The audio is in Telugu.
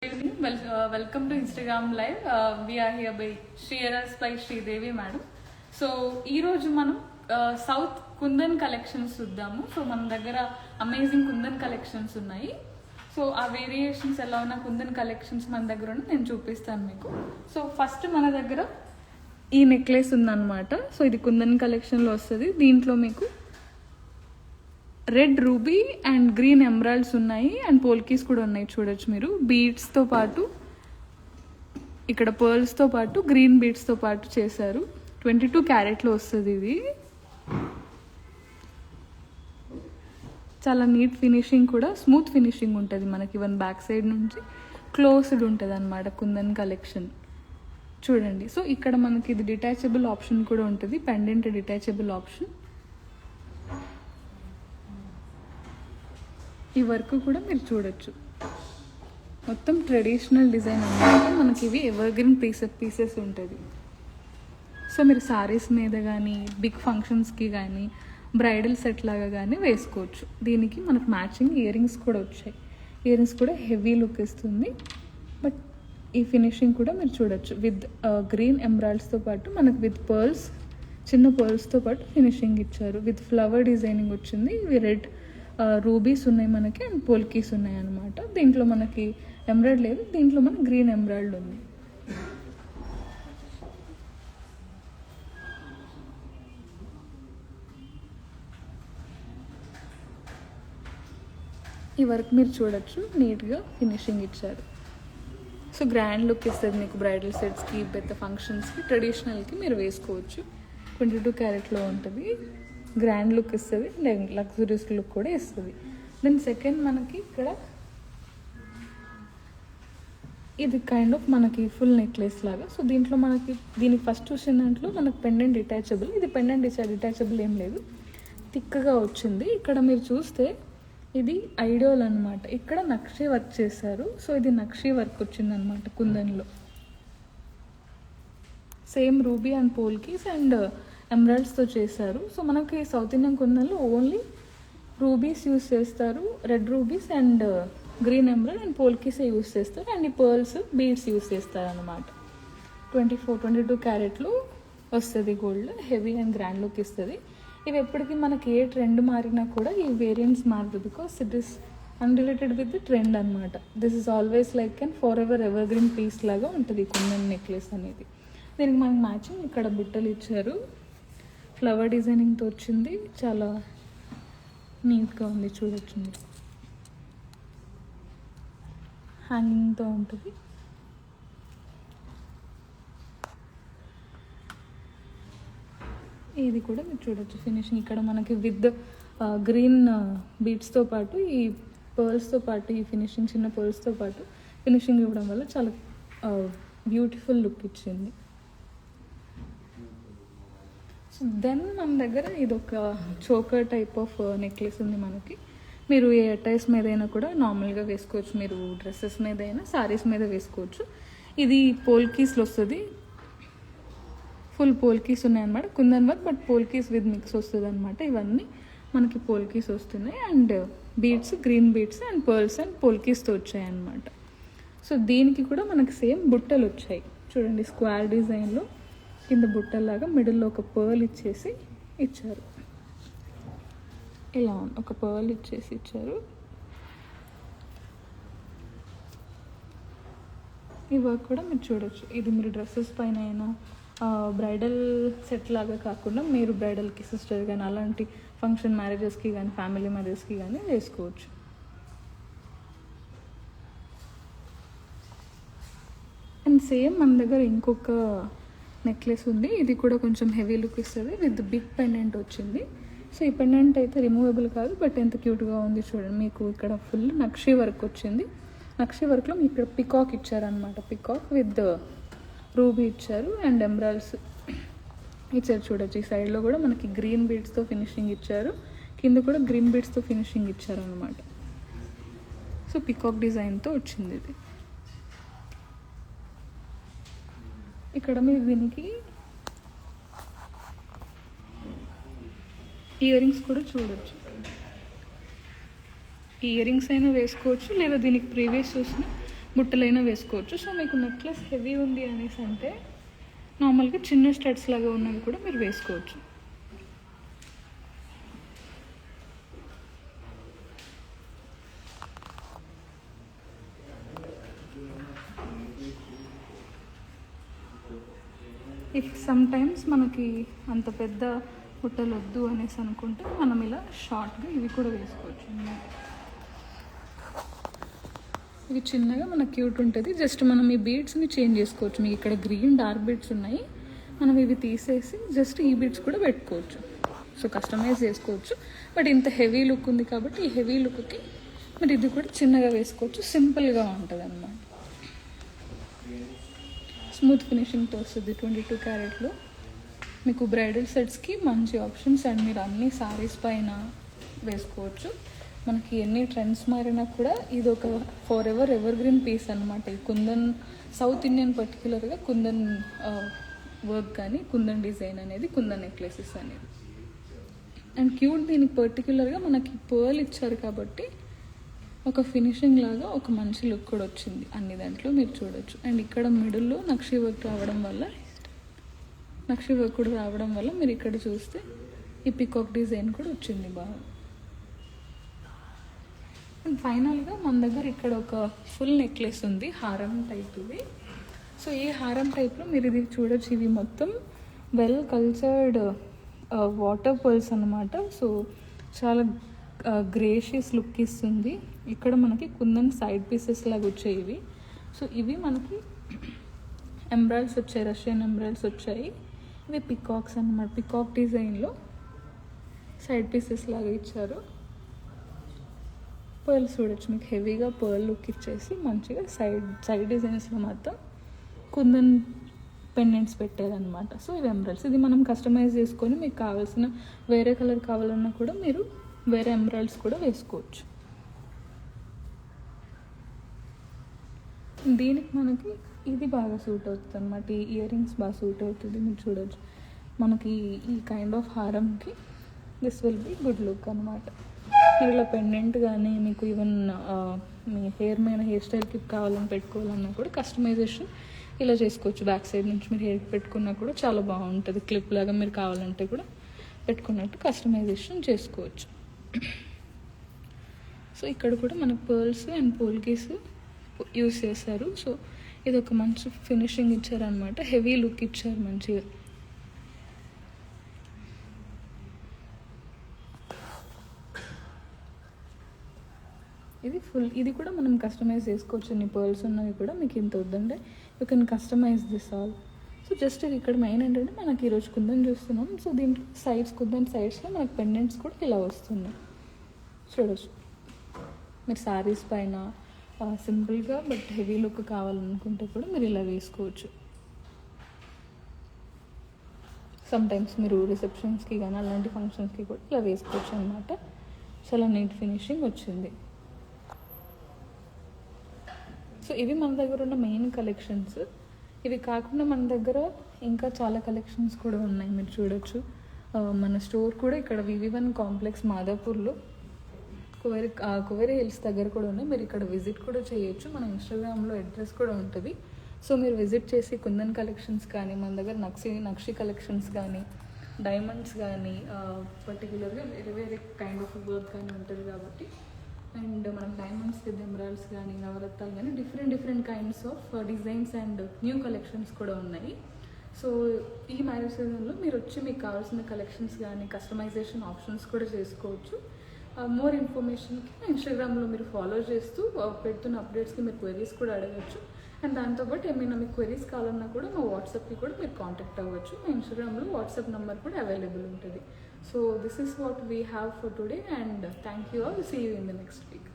Good evening. Welcome to Instagram Live. We are here by Shreya's by Sridevi Madam. So ఈ రోజు మనం సౌత్ కుందన్ కలెక్షన్స్ చూద్దాము. సో మన దగ్గర అమేజింగ్ కుందన్ కలెక్షన్స్ ఉన్నాయి. సో ఆ వేరియేషన్స్ ఎలా ఉన్న కుందన్ కలెక్షన్స్ మన దగ్గర ఉన్న నేను చూపిస్తాను మీకు. సో ఫస్ట్ మన దగ్గర ఈ నెక్లెస్ ఉందన్నమాట. సో ఇది కుందన్ కలెక్షన్లో వస్తుంది. దీంట్లో మీకు red ruby and green emeralds ఉన్నాయి అండ్ పోల్కీస్ కూడా ఉన్నాయి చూడొచ్చు మీరు. బీడ్స్తో పాటు ఇక్కడ పర్ల్స్తో పాటు గ్రీన్ బీడ్స్తో పాటు చేశారు. 22 క్యారెట్లో వస్తుంది ఇది. చాలా నీట్ ఫినిషింగ్ కూడా, స్మూత్ ఫినిషింగ్ ఉంటుంది మనకి. ఈవెన్ బ్యాక్ సైడ్ నుంచి క్లోజ్డ్ ఉంటుంది అనమాట కుందన్ కలెక్షన్. చూడండి. సో ఇక్కడ మనకి ఇది డిటాచబుల్ ఆప్షన్ కూడా ఉంటుంది, పెండెంట్ డిటాచబుల్ ఆప్షన్. ఈ వర్క్ కూడా మీరు చూడొచ్చు. మొత్తం ట్రెడిషనల్ డిజైన్ అన్నమాట. మనకి ఇవి ఎవర్గ్రీన్ పీసెస్ ఉంటుంది. సో మీరు సారీస్ మీద కానీ బిగ్ ఫంక్షన్స్కి కానీ బ్రైడల్ సెట్ లాగా కానీ వేసుకోవచ్చు. దీనికి మనకు మ్యాచింగ్ ఇయర్ రింగ్స్ కూడా వచ్చాయి. ఇయర్ రింగ్స్ కూడా హెవీ లుక్ ఇస్తుంది. బట్ ఈ ఫినిషింగ్ కూడా మీరు చూడొచ్చు. విత్ గ్రీన్ ఎమరాల్డ్స్తో పాటు మనకు విత్ పర్ల్స్, చిన్న పర్ల్స్తో పాటు ఫినిషింగ్ ఇచ్చారు. విత్ ఫ్లవర్ డిజైనింగ్ వచ్చింది. ఇవి రెడ్ రూబీస్ ఉన్నాయి మనకి అండ్ పోల్కీస్ ఉన్నాయి అన్నమాట. దీంట్లో మనకి ఎమరాల్డ్ లేదు, దీంట్లో మనకి గ్రీన్ ఎమరాల్డ్ ఉంది. ఈ వర్క్ మీరు చూడొచ్చు, నీట్గా ఫినిషింగ్ ఇచ్చారు. సో గ్రాండ్ లుక్ ఇస్తుంది మీకు. బ్రైడల్ సెట్స్కి, పెద్ద ఫంక్షన్స్కి, ట్రెడిషనల్కి మీరు వేసుకోవచ్చు. 22 క్యారెట్లో ఉంటుంది. గ్రాండ్ లుక్ ఇస్తుంది, లగ్జరీస్ లుక్ కూడా ఇస్తుంది. దెన్ సెకండ్ మనకి ఇక్కడ ఇది కైండ్ ఆఫ్ మనకి ఫుల్ నెక్లెస్ లాగా. సో దీంట్లో మనకి దీనికి ఫస్ట్ చూసిన దాంట్లో మనకు పెండెంట్ డిటాచబుల్. ఇది పెండెంట్ డిటాచబుల్ ఏం లేదు, థిక్గా వచ్చింది. ఇక్కడ మీరు చూస్తే ఇది ఐడియల్ అనమాట. ఇక్కడ నక్షి వర్క్ చేశారు. సో ఇది నక్షి వర్క్ వచ్చిందనమాట కుందన్లో. Same ruby and polkis and ఎమరాల్డ్స్తో చేశారు. సో మనకి సౌత్ ఇండియన్ కుందన్లో ఓన్లీ రూబీస్ యూస్ చేస్తారు, red rubies and green emerald and పోల్కీసే యూస్ చేస్తారు. అండ్ ఈ పర్ల్స్, బీడ్స్ యూస్ చేస్తారు అనమాట. 22 క్యారెట్లు వస్తుంది gold. Heavy and grand look ఇస్తుంది. ఇవి ఎప్పటికీ మనకి ఏ ట్రెండ్ మారినా కూడా ఈ వేరియంట్స్ మారదు, because it is unrelated with the trend అనమాట. This is always like and for evergreen piece లాగా ఉంటుంది కుందన్ నెక్లెస్ అనేది. దీనికి మనకి మ్యాచింగ్ ఇక్కడ బుట్టలు ఇచ్చారు. ఫ్లవర్ డిజైనింగ్తో వచ్చింది. చాలా నీట్గా ఉంది చూడొచ్చు మీరు. హ్యాంగింగ్తో ఉంటుంది. ఇది కూడా మీరు చూడొచ్చు ఫినిషింగ్. ఇక్కడ మనకి విత్ గ్రీన్ బీడ్స్తో పాటు ఈ పర్ల్స్తో పాటు ఈ ఫినిషింగ్, చిన్న పర్ల్స్తో పాటు ఫినిషింగ్ ఇవ్వడం వల్ల చాలా బ్యూటిఫుల్ లుక్ ఇచ్చింది. దెన్ మన దగ్గర ఇది ఒక చోకర్ టైప్ ఆఫ్ నెక్లెస్ ఉంది మనకి. మీరు ఏ అటైర్స్ మీద అయినా కూడా నార్మల్గా వేసుకోవచ్చు. మీరు డ్రెస్సెస్ మీద అయినా, సారీస్ మీద వేసుకోవచ్చు. ఇది పోల్కీస్లో వస్తుంది. ఫుల్ పోల్కీస్ ఉన్నాయన్నమాట. Kundan work but polkis with mix వస్తుంది అనమాట. ఇవన్నీ మనకి పోల్కీస్ వస్తున్నాయి and beads, green beads and pearls and పోల్కీస్తో వచ్చాయి అన్నమాట. సో దీనికి కూడా మనకి సేమ్ బుట్టలు వచ్చాయి చూడండి. స్క్వేర్ డిజైన్లో కింద బుట్టలాగా మిడిల్లో ఒక పర్ల్ ఇచ్చేసి ఇచ్చారు. ఇలా ఒక పర్ల్ ఇచ్చేసి ఇచ్చారు. ఈ వర్క్ కూడా మీరు చూడొచ్చు. ఇది మీరు డ్రెస్సెస్ పైన అయినా, బ్రైడల్ సెట్ లాగా కాకుండా మీరు బ్రైడల్కి, సిస్టర్ కానీ అలాంటి ఫంక్షన్ మ్యారేజెస్కి కానీ ఫ్యామిలీ మ్యారేజెస్కి కానీ వేసుకోవచ్చు. అండ్ సేమ్ మన దగ్గర ఇంకొక నెక్లెస్ ఉంది. ఇది కూడా కొంచెం హెవీ లుక్ ఇస్తుంది. విత్ బిగ్ పెండెంట్ వచ్చింది. సో ఈ పెండెంట్ అయితే రిమూవబుల్ కాదు, బట్ ఎంత క్యూట్గా ఉంది చూడండి. మీకు ఇక్కడ ఫుల్ నక్షి వర్క్ వచ్చింది. నక్షి వర్క్లో మీకు ఇక్కడ పికాక్ ఇచ్చారనమాట. పికాక్ విత్ రూబీ ఇచ్చారు అండ్ ఎమరాల్డ్స్ ఇచ్చారు చూడొచ్చు. ఈ సైడ్లో కూడా మనకి గ్రీన్ బీడ్స్తో ఫినిషింగ్ ఇచ్చారు. కింద కూడా గ్రీన్ బీడ్స్తో ఫినిషింగ్ ఇచ్చారు అనమాట. సో పికాక్ డిజైన్తో వచ్చింది ఇది. ఇక్కడ మీరు దీనికి ఇయర్ రింగ్స్ కూడా చూడొచ్చు. ఇయర్ రింగ్స్ అయినా వేసుకోవచ్చు, లేదా దీనికి ప్రీవియస్ చూసిన బుట్టలైనా వేసుకోవచ్చు. సో మీకు నెక్లెస్ హెవీ ఉంది అనేసి అంటే నార్మల్గా చిన్న స్టడ్స్ లాగా ఉన్నవి కూడా మీరు వేసుకోవచ్చు. ఇఫ్ సమ్ టైమ్స్ మనకి అంత పెద్ద బుట్టలు వద్దు అనేసి అనుకుంటే మనం ఇలా షార్ట్గా ఇవి కూడా వేసుకోవచ్చు. ఇవి చిన్నగా మనకు క్యూట్ ఉంటుంది. జస్ట్ మనం ఈ బీడ్స్ని చేంజ్ చేసుకోవచ్చు. మీకు ఇక్కడ గ్రీన్ డార్క్ బీడ్స్ ఉన్నాయి, మనం ఇవి తీసేసి జస్ట్ ఈ బీడ్స్ కూడా పెట్టుకోవచ్చు. సో కస్టమైజ్ చేసుకోవచ్చు. బట్ ఇంత హెవీ లుక్ ఉంది కాబట్టి ఈ హెవీ లుక్కి మరి ఇది కూడా చిన్నగా వేసుకోవచ్చు. సింపుల్గా ఉంటుంది అన్నమాట. స్మూత్ ఫినిషింగ్తో వస్తుంది 22 క్యారెట్లో. మీకు బ్రైడల్ సెట్స్కి మంచి ఆప్షన్స్ అండ్ మీరు అన్ని సారీస్ పైన వేసుకోవచ్చు. మనకి ఎన్ని ట్రెండ్స్ మారినా కూడా ఇది ఒక ఫర్ ఎవర్ గ్రీన్ పీస్ అనమాట. ఈ కుందన్ సౌత్ ఇండియన్ పర్టికులర్గా కుందన్ వర్క్ కానీ కుందన్ డిజైన్ అనేది కుందన్ నెక్లెసెస్ అనేది అండ్ క్యూట్. దీనికి పర్టికులర్గా మనకి పర్ల్ ఇచ్చారు కాబట్టి ఒక ఫినిషింగ్ లాగా ఒక మంచి లుక్ కూడా వచ్చింది అన్ని దాంట్లో మీరు చూడొచ్చు. అండ్ ఇక్కడ మిడిల్లో నక్షి వర్క్ రావడం వల్ల మీరు ఇక్కడ చూస్తే ఈ పికాక్ డిజైన్ కూడా వచ్చింది బాగా. అండ్ ఫైనల్గా మన దగ్గర ఇక్కడ ఒక ఫుల్ నెక్లెస్ ఉంది, హారం టైప్ ఇది. సో ఈ హారం టైప్లో మీరు ఇది చూడొచ్చు. ఇవి మొత్తం వెల్ కల్చర్డ్ వాటర్ పర్ల్స్ అన్నమాట. సో చాలా గ్రేషియస్ లుక్ ఇస్తుంది. ఇక్కడ మనకి కుందన్ సైడ్ పీసెస్ లాగా వచ్చాయి ఇవి. సో ఇవి మనకి ఎంబ్రాయిడ్స్ వచ్చాయి, రష్యన్ ఎంబ్రాయిడ్స్ వచ్చాయి. ఇవి పికాక్స్ అన్నమాట. పికాక్ డిజైన్లో సైడ్ పీసెస్ లాగా ఇచ్చారు. పర్ల్స్ చూడొచ్చు, మీకు హెవీగా పర్ల్ లుక్ ఇచ్చేసి మంచిగా సైడ్ డిజైన్స్లో మాత్రం కుందన్ పెండెంట్స్ పెట్టారనమాట. సో ఇవి ఎంబ్రాయిడ్స్. ఇది మనం కస్టమైజ్ చేసుకొని మీకు కావాల్సిన వేరే కలర్ కావాలన్నా కూడా మీరు వేరే ఎంబ్రాయిడ్స్ కూడా వేసుకోవచ్చు. దీనికి మనకి ఇది బాగా సూట్ అవుతుంది అనమాట. ఈ ఇయర్ రింగ్స్ బాగా సూట్ అవుతుంది. మీరు చూడొచ్చు మనకి ఈ కైండ్ ఆఫ్ హారంకి this will be good look అనమాట. మీరు ఇలా పెండెంట్ కానీ మీకు ఈవెన్ మీ హెయిర్ మీద హెయిర్ స్టైల్ క్లిప్ కావాలని పెట్టుకోవాలన్నా కూడా కస్టమైజేషన్ ఇలా చేసుకోవచ్చు. బ్యాక్ సైడ్ నుంచి మీరు హెయిర్ పెట్టుకున్నా కూడా చాలా బాగుంటుంది. క్లిప్ లాగా మీరు కావాలంటే కూడా పెట్టుకున్నట్టు కస్టమైజేషన్ చేసుకోవచ్చు. సో ఇక్కడ కూడా మనకు పర్ల్స్ అండ్ పోల్కీస్ యూస్ చేశారు. సో ఇది ఒక మంచి ఫినిషింగ్ ఇచ్చారనమాట. హెవీ లుక్ ఇచ్చారు మంచిగా. ఇది కూడా మనం కస్టమైజ్ చేసుకోవచ్చు. ఇన్ని పర్ల్స్ ఉన్నవి కూడా మీకు ఇంత వద్దంటే you can customize this all. So just ఇది ఇక్కడ మెయిన్ ఏంటంటే మనకి ఈరోజు కుందన్ చూస్తున్నాం. సో దీంట్లో కుందన్ సైడ్స్లో మనకి పెండెంట్స్ కూడా ఇలా వస్తున్నాయి చూడవచ్చు. మీరు శారీస్ పైన సింపుల్గా బట్ హెవీ లుక్ కావాలనుకుంటే కూడా మీరు ఇలా వేసుకోవచ్చు. సమ్టైమ్స్ మీరు రిసెప్షన్స్కి కానీ అలాంటి ఫంక్షన్స్కి కూడా ఇలా వేసుకోవచ్చు అనమాట. చాలా నీట్ ఫినిషింగ్ వచ్చింది. సో ఇవి మన దగ్గర ఉన్న మెయిన్ కలెక్షన్స్. ఇవి కాకుండా మన దగ్గర ఇంకా చాలా కలెక్షన్స్ కూడా ఉన్నాయి. మీరు చూడొచ్చు. మన స్టోర్ కూడా ఇక్కడ వివి1 కాంప్లెక్స్ మాదాపూర్లో కువేరి హిల్స్ దగ్గర కూడా ఉన్నాయి. మీరు ఇక్కడ విజిట్ కూడా చేయొచ్చు. మన ఇన్స్టాగ్రామ్లో అడ్రస్ కూడా ఉంటుంది. సో మీరు విజిట్ చేసి కుందన్ కలెక్షన్స్ కానీ మన దగ్గర నక్షి కలెక్షన్స్ కానీ డైమండ్స్ కానీ పర్టికులర్గా వేరే వేరే కైండ్ ఆఫ్ వర్క్ కానీ ఉంటుంది కాబట్టి అండ్ మనం డైమండ్స్ విత్ ఎమరాల్డ్స్ కానీ నవరత్నాలు కానీ different kinds of designs and new collections కూడా ఉన్నాయి. సో ఈ మ్యారేజ్ సీజన్లో మీరు వచ్చి మీకు కావాల్సిన కలెక్షన్స్ కానీ కస్టమైజేషన్ ఆప్షన్స్ కూడా చేసుకోవచ్చు. మోర్ ఇన్ఫర్మేషన్కి ఇన్స్టాగ్రామ్లో మీరు ఫాలో చేస్తూ పెడుతున్న అప్డేట్స్కి మీరు క్వెరీస్ కూడా అడగచ్చు. అండ్ దాంతోపాటు ఏమైనా మీకు క్వెరీస్ కావాలన్నా కూడా మా వాట్సాప్కి కూడా మీరు కాంటాక్ట్ అవ్వచ్చు. మా ఇన్స్టాగ్రామ్లో వాట్సాప్ నెంబర్ కూడా అవైలబుల్ ఉంటుంది. So this is what we have for today and thank you all. See you in the next week.